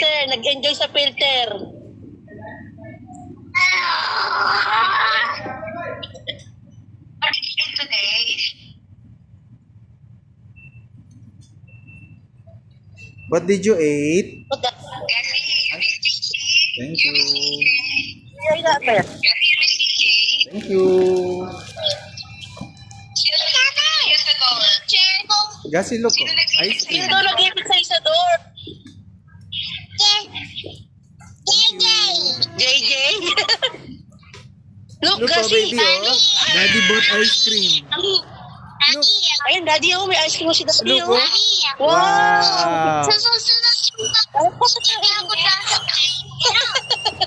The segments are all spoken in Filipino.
Sir, nag-enjoy sa filter. What did you do today? What did you eat? What the? Kasi, you miss CJ? Thank You miss you. CJ? Enjoy na, sir. Kasi you miss CJ? Thank you. Sino nag-ibig sa'yo sa door? Gasi look ko. Sino nag-ibig Ice sa'yo cream. Sino nag-ibig sa Isador? JJ? Look, Look oh, kasi. baby oh. Daddy bought ice cream. Look. Ayun, daddy, oh, may ice cream si Daddy, Look oh. oh. Wow!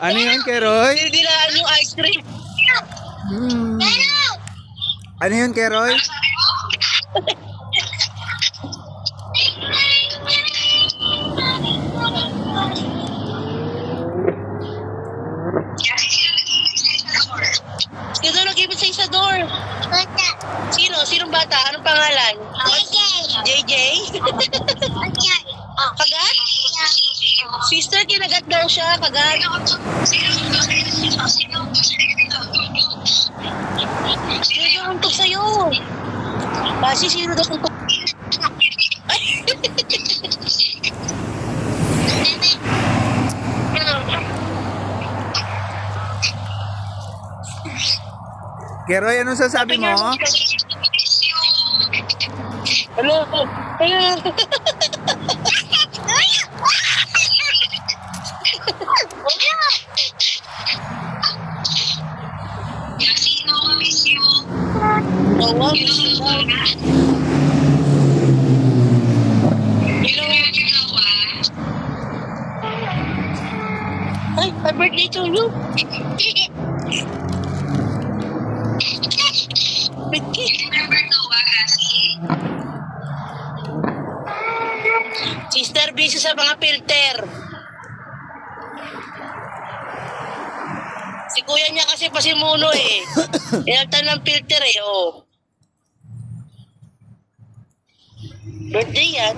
Ano yun, Keroy? Dinilaan yung ice cream. Hmm. Ano yun, Keroy? Kasi sino nag-ibig sa'yo sa door? Sino nag-ibig sa Isador? Sino? Sinong bata? Anong pangalan? JJ? Kagat? Sister, kinagat daw siya. Kagat. Sino daw untok sa'yo? Basi, sino daw untok? Keroy, anong sasabi mo? Hello? Ay, happy birthday to you. Sister, busy sa mga filter. Si kuya niya kasi pasimuno eh. Inaltan ng filter eh, oh. Birthday yan.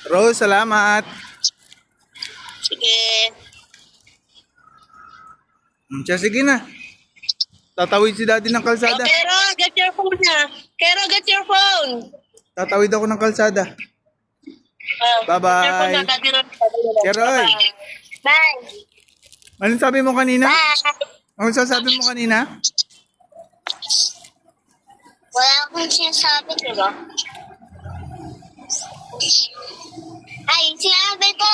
Rose, salamat. Sige. Sige na. Tatawid si daddy ng Oh, kalsada. Kero, get your phone na. Kero, get your phone. Tatawid ako ng kalsada. Bye-bye. Get your phone na, Daddy Ron. Keroy. Bye. Anong sabi mo kanina? Bye. Anong sasabi mo kanina? Wala akong sinasabi, diba? Ay, sinabi ko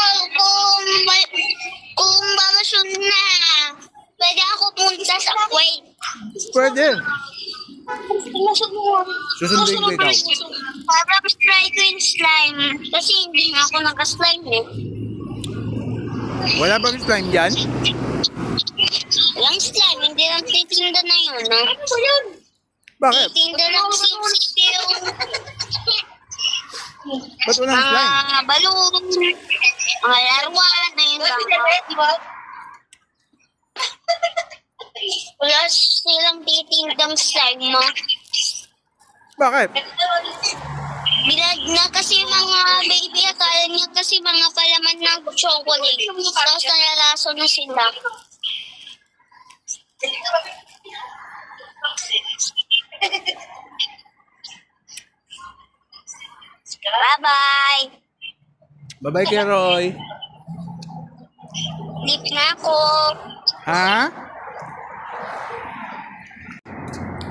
kung bakasyon na, pwede ako punta sa Kuwait. Pwede. Susunod Susundin ko ikaw. Para try ko yung slime. Kasi hindi nga ako naka-slime eh. Wala bang slime dyan? Walang slime, hindi lang titinda na yun. No? Ano ba yun? Bakit? Titinda lang sisip yung Ba't walang slime? mga balloon, mga laruan na yun lang. Wala silang titindang slime, no? Bakit? Bilad na kasi mga baby, akala niya kasi mga palaman ng chocolate. Tapos nalalaso na sila. Bye-bye! Bye-bye, Keroy. Leave na ako. Ha?